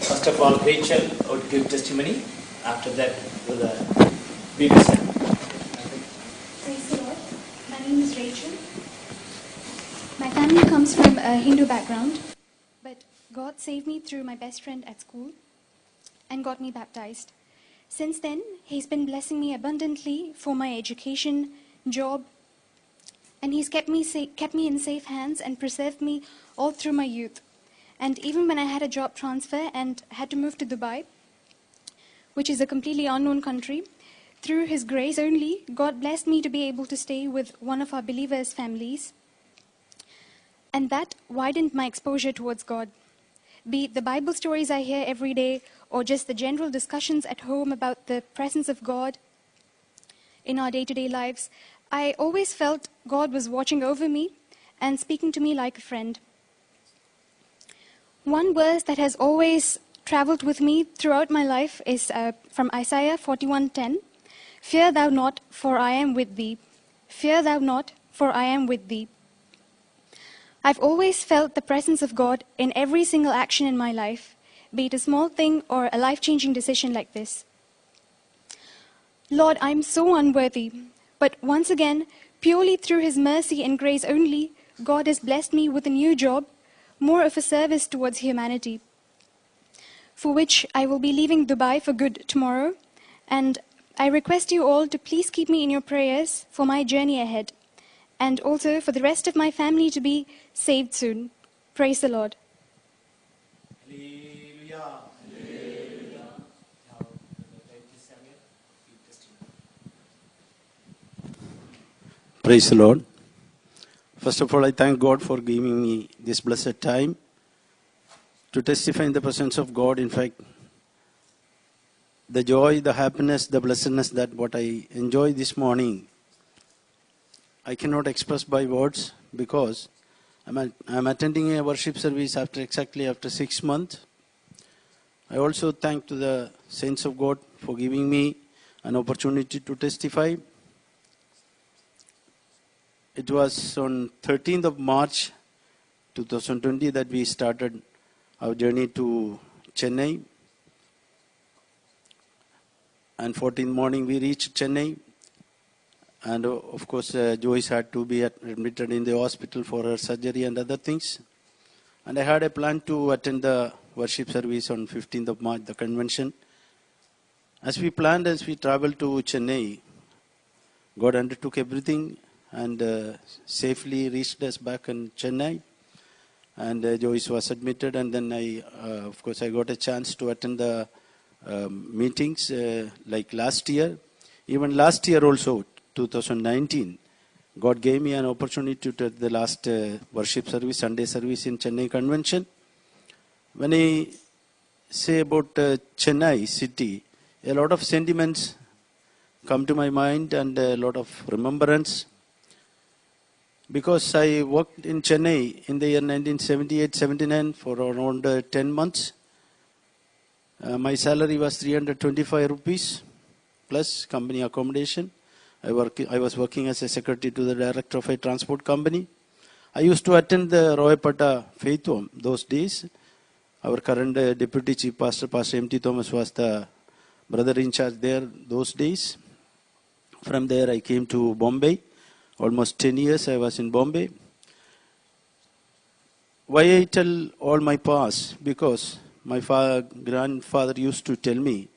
First of all, Rachel would give testimony. After that, Brother Peterson. Praise the Lord. My name is Rachel. My family comes from a Hindu background, but God saved me through my best friend at school and got me baptized. Since then, He's been blessing me abundantly for my education, job, and He's kept me in safe hands and preserved me all through my youth. And even when I had a job transfer and had to move to Dubai, which is a completely unknown country, through His grace only, God blessed me to be able to stay with one of our believers' families. And that widened my exposure towards God. Be it the Bible stories I hear every day, or just the general discussions at home about the presence of God in our day-to-day lives, I always felt God was watching over me and speaking to me like a friend. One verse that has always traveled with me throughout my life is from Isaiah 41:10. Fear thou not, for I am with thee. Fear thou not, for I am with thee. I've always felt the presence of God in every single action in my life, be it a small thing or a life-changing decision like this. Lord, I'm so unworthy, but once again, purely through His mercy and grace only, God has blessed me with a new job, more of a service towards humanity, for which I will be leaving Dubai for good tomorrow, and I request you all to please keep me in your prayers for my journey ahead, and also for the rest of my family to be saved soon. Praise the Lord. Hallelujah. Hallelujah. Now, Brother Samuel, give testimony. Praise the Lord. First of all, I thank God for giving me this blessed time to testify in the presence of God. In fact, the joy, the happiness, the blessedness that what I enjoy this morning, I cannot express by words, because I'm attending a worship service exactly after 6 months. I also thank to the saints of God for giving me an opportunity to testify. It was on 13th of March 2020 that we started our journey to Chennai. And 14th morning we reached Chennai. And of course, Joyce had to be admitted in the hospital for her surgery and other things. And I had a plan to attend the worship service on 15th of March, the convention. As we planned, as we traveled to Chennai, God undertook everything and safely reached us back in Chennai. And Joyce was admitted, and then of course, I got a chance to attend the meetings like last year. Even last year also, 2019, God gave me an opportunity to attend the last worship service, Sunday service in Chennai Convention. When I say about Chennai city, a lot of sentiments come to my mind and a lot of remembrance. Because I worked in Chennai in the year 1978-79 for around 10 months. My salary was 325 rupees plus company accommodation. I was working as a secretary to the director of a transport company. I used to attend the Royapata Faith Home those days. Our current deputy chief pastor, Pastor M.T. Thomas, was the brother in charge there those days. From there I came to Bombay. Almost 10 years I was in Bombay. Why I tell all my past? Because my grandfather used to tell me,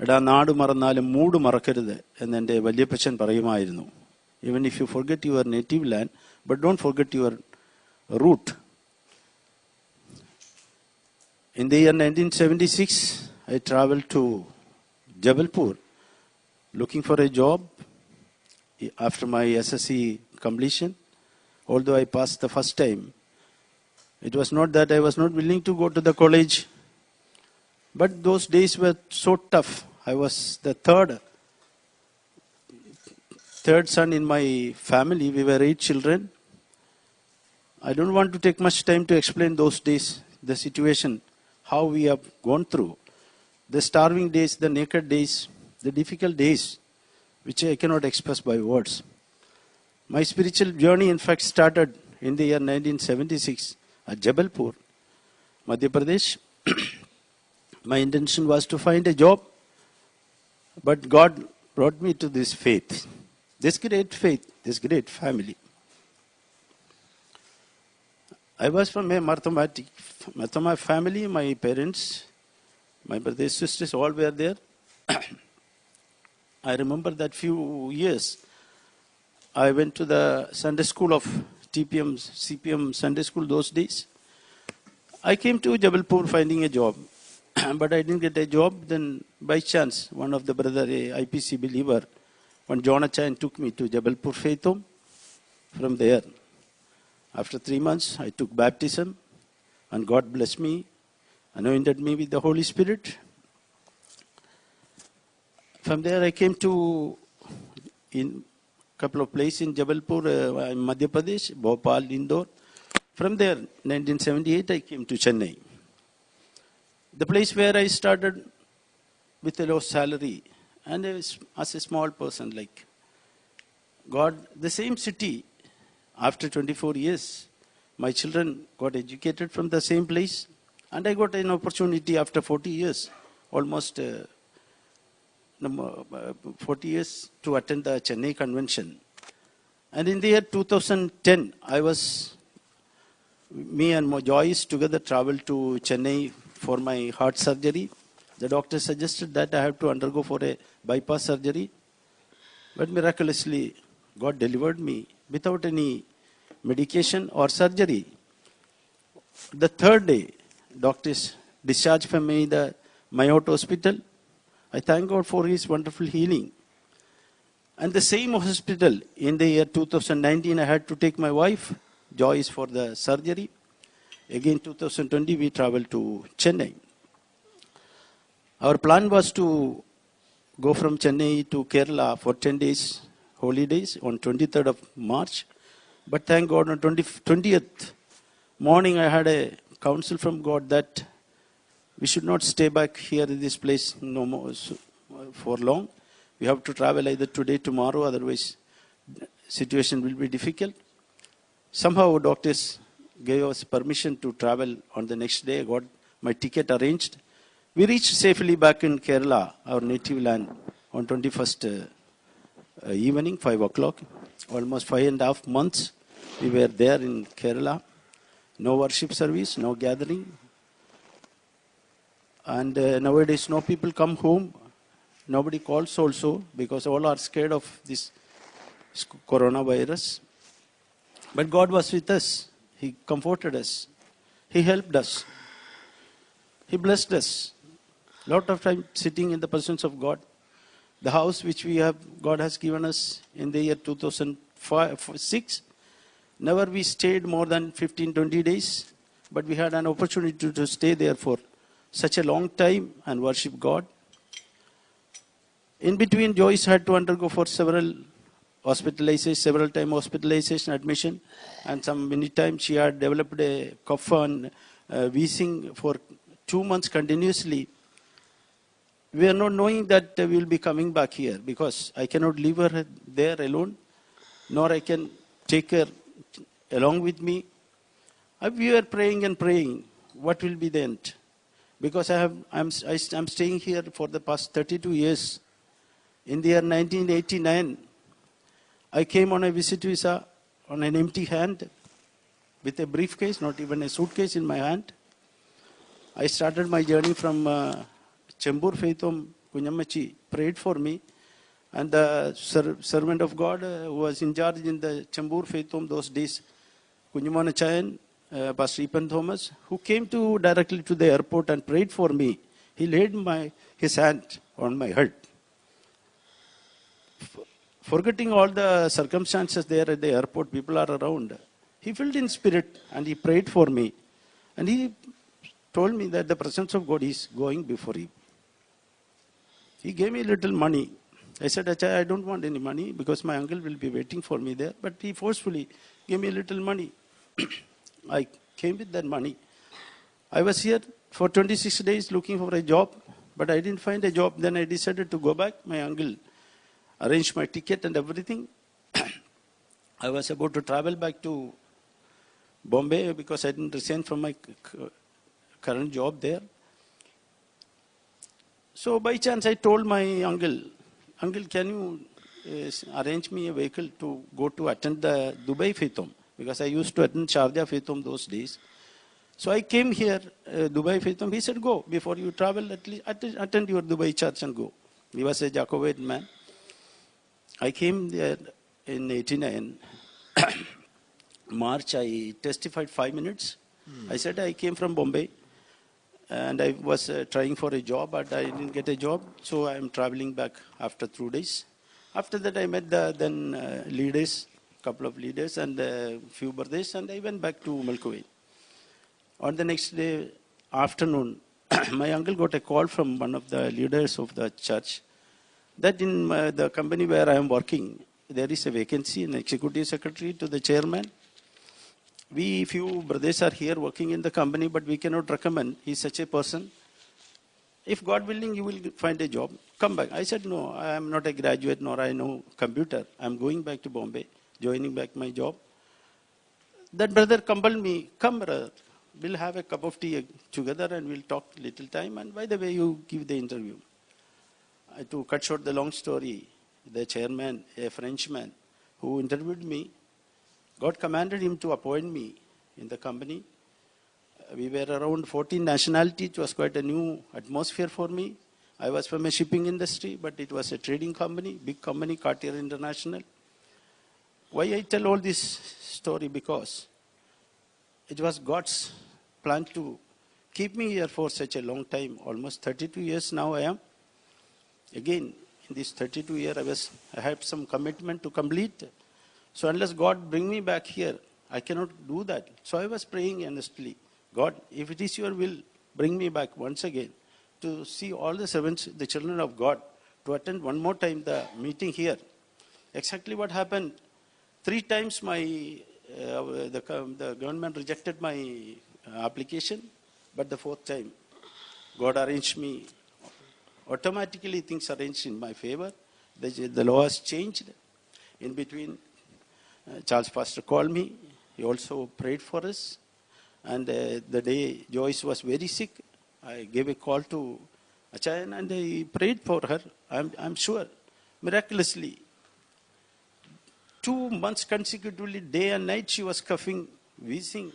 എടാ നാട് മറന്നാലും മൂട് മറക്കരുത് എന്ന് എൻ്റെ വല്യപ്പച്ചൻ പറയുമായിരുന്നു. Even if you forget your native land, but don't forget your root. In the year 1976, I traveled to Jabalpur looking for a job after my SSC completion. Although I passed the first time, it was not that I was not willing to go to the college. But those days were so tough. I was the third son in my family. We were 8 children. I don't want to take much time to explain those days, the situation, how we have gone through. The starving days, the naked days, the difficult days, which I cannot express by words. My spiritual journey, in fact, started in the year 1976 at Jabalpur, Madhya Pradesh. My intention was to find a job, but God brought me to this faith, this great faith, this great family. I was from a Marthoma family. My parents, my brothers, sisters, all were there. I remember that few years, I went to the Sunday school of TPM, CPM Sunday school those days. I came to Jabalpur finding a job, but I didn't get a job. Then by chance, one of the brother, a IPC believer, one John Achan took me to Jabalpur Faith Home. From there, after 3 months, I took baptism, and God blessed me, anointed me with the Holy Spirit. From there, I came to in couple of places in Jabalpur, Madhya Pradesh, Bhopal, Indore. From there, 1978, I came to Chennai. The place where I started with a low salary and as a small person, like God, the same city, after 24 years, my children got educated from the same place, and I got an opportunity after 40 years, almost 40 years to attend the Chennai convention. And in the year 2010, me and Joyce together traveled to Chennai for my heart surgery. The doctor suggested that I have to undergo for a bypass surgery. But miraculously, God delivered me without any medication or surgery. The third day, doctors discharged from me the Mayotte Hospital. I thank God for His wonderful healing. And the same hospital, in the year 2019, I had to take my wife, Joyce, for the surgery. Again, 2020, we traveled to Chennai. Our plan was to go from Chennai to Kerala for 10 days, holidays, on 23rd of March. But thank God, on 20th morning, I had a counsel from God that we should not stay back here in this place no more for long. We have to travel either today, tomorrow, otherwise situation will be difficult. Somehow doctors gave us permission to travel on the next day. I got my ticket arranged. We reached safely back in Kerala, our native land, on 21st evening, 5 o'clock. Almost 5.5 months we were there in Kerala. No worship service, no gathering. And nowadays, no people come home. Nobody calls also because all are scared of this coronavirus. But God was with us. He comforted us. He helped us. He blessed us. Lot of time sitting in the presence of God. The house which God has given us in the year 2006. Never we stayed more than 15-20 days. But we had an opportunity to stay there for such a long time and worship God. In between, Joyce had to undergo for several time hospitalization, admission, and many times she had developed a cough and wheezing for 2 months continuously. We are not knowing that we will be coming back here because I cannot leave her there alone, nor I can take her along with me. We were praying and praying, what will be the end? Because I'm staying here for the past 32 years. In the year 1989, I came on a visit visa on an empty hand with a briefcase, not even a suitcase in my hand. I started my journey from Chembur Faith Home. Kunyammachi prayed for me. And the servant of God who was in charge in the Chembur Faith Home those days, Kunyamana Chayan, Pastor Ipan Thomas, who came directly to the airport and prayed for me. He laid his hand on my head. Forgetting all the circumstances there at the airport, people are around. He filled in spirit and he prayed for me. And he told me that the presence of God is going before him. He gave me a little money. I said, Acha, I don't want any money because my uncle will be waiting for me there. But he forcefully gave me a little money. I came with that money. I was here for 26 days looking for a job, but I didn't find a job. Then I decided to go back. My uncle arranged my ticket and everything. I was about to travel back to Bombay because I didn't resign from my current job there. So by chance I told my uncle, can you arrange me a vehicle to go to attend the Dubai Faithom? Because I used to attend Sharjah Faithom those days. So I came here, Dubai Faithom. He said, go, before you travel, at least attend your Dubai church and go. He was a Jacobite man. I came there in 89. March, I testified 5 minutes. I said I came from Bombay and I was trying for a job, but I didn't get a job. So I'm traveling back after 2 days. After that, I met the then leaders, couple of leaders and a few brothers, and I went back to Malkuwe. On the next day afternoon, my uncle got a call from one of the leaders of the church that in the company where I am working, there is a vacancy in executive secretary to the chairman. We few brothers are here working in the company, but we cannot recommend. He's such a person. If God willing, you will find a job. Come back. I said, no, I am not a graduate, nor I know computer. I'm going back to Bombay, joining back my job. That brother compelled me, come brother, we'll have a cup of tea together and we'll talk little time. And by the way, you give the interview. To cut short the long story, the chairman, a Frenchman, who interviewed me, God commanded him to appoint me in the company. We were around 14 nationalities. It was quite a new atmosphere for me. I was from a shipping industry, but it was a trading company, big company, Cartier International. Why I tell all this story? Because it was God's plan to keep me here for such a long time. Almost 32 years now I am. Again, in this 32 years, I had some commitment to complete. So unless God bring me back here, I cannot do that. So I was praying earnestly, God, if it is your will, bring me back once again to see all the servants, the children of God, to attend one more time the meeting here. Exactly what happened. 3 times the government rejected my application, but the 4th time, God arranged me. Automatically things arranged in my favor. The law has changed. In between, Charles Pastor called me. He also prayed for us. And the day Joyce was very sick, I gave a call to Achayan and I prayed for her. I'm sure, miraculously, 2 months consecutively, day and night, she was coughing, wheezing.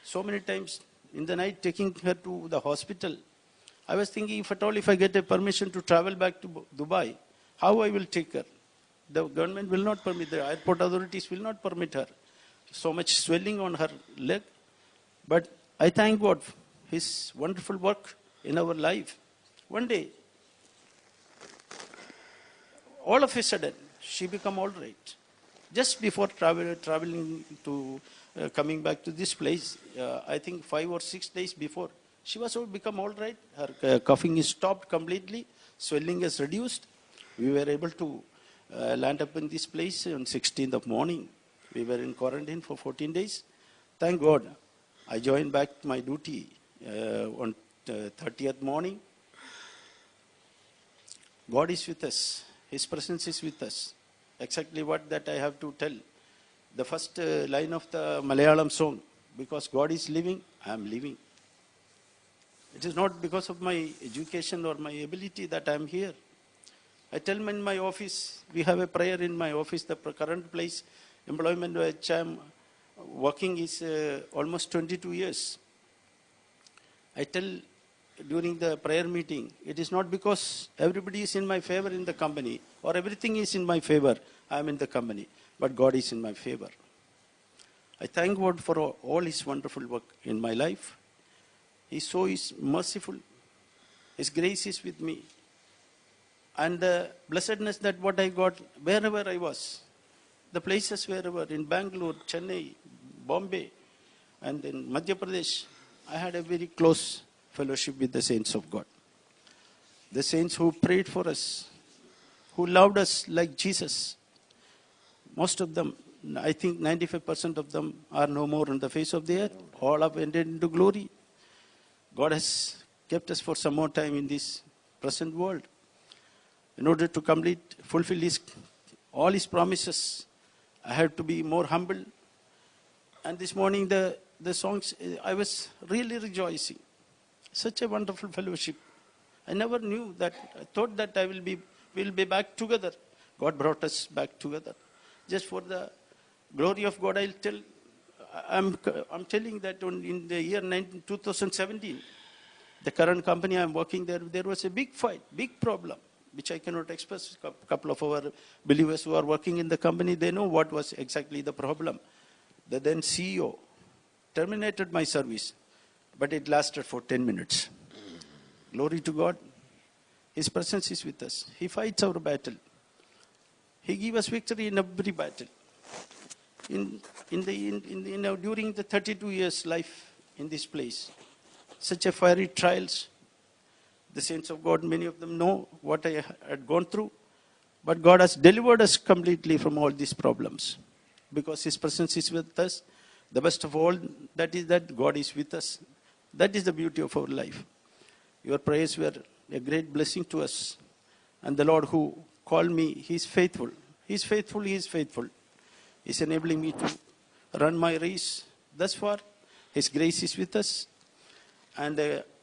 So many times in the night, taking her to the hospital. I was thinking, if I get a permission to travel back to Dubai, how I will take her? The government will not permit, the airport authorities will not permit her. So much swelling on her leg. But I thank God for His wonderful work in our life. One day, all of a sudden, she became all right. Just before traveling to, coming back to this place, I think 5 or 6 days before, she was become all right. Her coughing is stopped completely. Swelling is reduced. We were able to land up in this place on 16th of morning. We were in quarantine for 14 days. Thank God. I joined back my duty on 30th morning. God is with us. His presence is with us. Exactly what that I have to tell. The first line of the Malayalam song, because God is living, I am living. It is not because of my education or my ability that I am here. I tell them in my office, we have a prayer in my office, the current place, employment which I am working is almost 22 years. I tell during the prayer meeting, it is not because everybody is in my favor in the company or everything is in my favor, I am in the company, but God is in my favor. I thank God for all His wonderful work in my life. He so is merciful. His grace is with me. And the blessedness that what I got wherever I was, the places wherever, in Bangalore, Chennai, Bombay, and in Madhya Pradesh, I had a very close fellowship with the saints of God. The saints who prayed for us, who loved us like Jesus. Most of them, I think 95% of them are no more on the face of the earth. All have entered into glory. God has kept us for some more time in this present world. In order to fulfill all His promises, I have to be more humble. And this morning, the songs, I was really rejoicing. Such a wonderful fellowship. I never knew that. I thought that we'll be back together. God brought us back together. Just for the glory of God, I'm telling that in the year 2017, the current company I'm working there was a big fight, big problem, which I cannot express. A couple of our believers who are working in the company, they know what was exactly the problem. The then CEO terminated my service, but it lasted for 10 minutes. Glory to God. His presence is with us. He fights our battle. He gives us victory in every battle. During the 32 years life in this place, such a fiery trials, the saints of God, many of them know what I had gone through, but God has delivered us completely from all these problems because His presence is with us. The best of all, that is that God is with us. That is the beauty of our life. Your prayers were a great blessing to us. And the Lord who called me, He is faithful. He is faithful, He is faithful. He is enabling me to run my race. Thus far, His grace is with us. And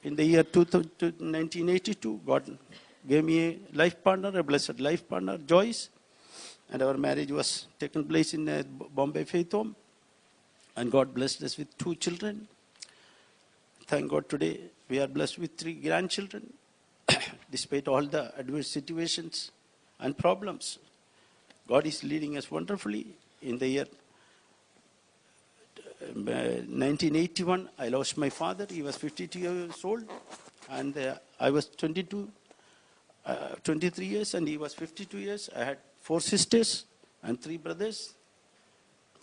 in the year 1982, God gave me a life partner, a blessed life partner, Joyce. And our marriage was taken place in a Bombay Faith Home. And God blessed us with 2 children. Thank God today we are blessed with 3 grandchildren. Despite all the adverse situations and problems, God is leading us wonderfully. In the year 1981, I lost my father. He was 52 years old. And I was 23 years, and he was 52 years. I had 4 sisters and 3 brothers.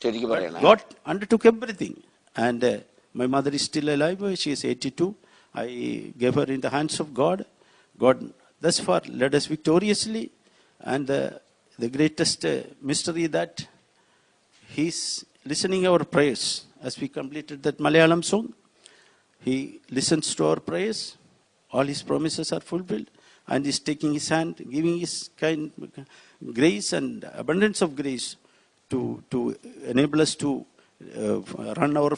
But God undertook everything. And my mother is still alive. She is 82. I gave her in the hands of God. God thus far led us victoriously. And the greatest mystery that He's listening our prayers. As we completed that Malayalam song, He listens to our prayers. All His promises are fulfilled. And He's taking His hand, giving His kind grace and abundance of grace to enable us to run our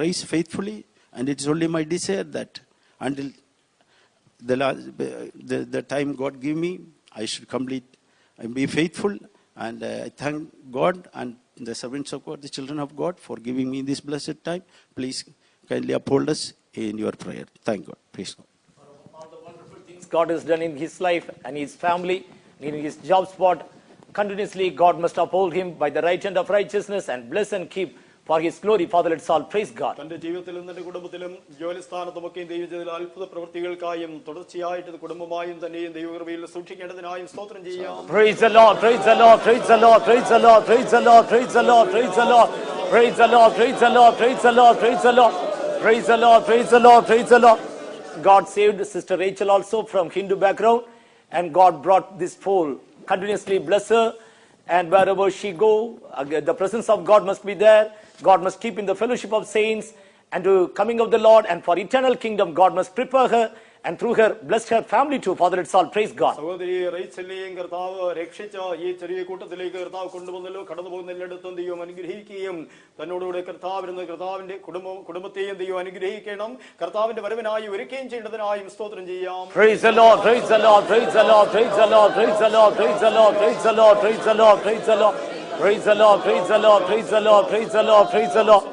race faithfully. And it's only my desire that until the time God give me, I should complete and be faithful. And I thank God and the servants of God, the children of God, for giving me this blessed time. Please kindly uphold us in your prayer. Thank God. Praise God. All the wonderful things God has done in his life and his family, in his job spot, continuously God must uphold him by the right hand of righteousness and bless and keep for his glory. Father, let's all praise God. തന്റെ ജീവിതത്തിലും തന്റെ കുടുംബത്തിലും ജോലിസ്ഥാനത്തുമൊക്കെയും ദൈവജനത്തിൽ അത്ഭുത പ്രവൃത്തികൾക്കായും തുടർച്ചയായിട്ട് കുടുംബമായും തന്നെയും ദൈവകൃപയിൽ സൂക്ഷിക്കേണ്ടതിനായും സ്തോത്രം ചെയ്യാം. Praise the Lord, praise the Lord, praise the Lord, praise the Lord, praise the Lord, praise the Lord, praise the Lord, praise the Lord, praise the Lord, praise the Lord, praise the Lord, praise the Lord, praise the Lord, praise the Lord. God saved Sister Rachel also from Hindu background, and God brought this pole. Continuously bless her, and wherever she go, the presence of God must be there. God must keep in the fellowship of saints and to coming of the Lord, and for eternal kingdom God must prepare her, and through her bless her family too. Father, it's all praise God. സഹോദരി റൈച്ചലിനെയും കർത്താവ് രക്ഷിച്ച ഈ ചെറിയ കൂട്ടത്തിലേക്ക് കർത്താവ് കൊണ്ടുവന്നല്ലോ. കടന്നു പോകുന്ന എല്ലായിടത്തും ദൈവം അനുഗ്രഹിക്കുകയും തന്നോടുകൂടെ കർത്താവിരുന്ന് കർത്താവിന്റെ കുടുംബത്തെയും ദൈവം അനുഗ്രഹിക്കണം. കർത്താവിന്റെ വരവിനായി ഒരുക്കുകയും ചെയ്യേണ്ടതിനായും സ്തോത്രം ചെയ്യാം. Praise the Lord, praise the Lord, praise the Lord, praise the Lord, praise the Lord, praise the Lord, praise the Lord, praise the Lord, praise the Lord, praise the Lord, praise the Lord, praise the Lord, praise the Lord, praise the Lord.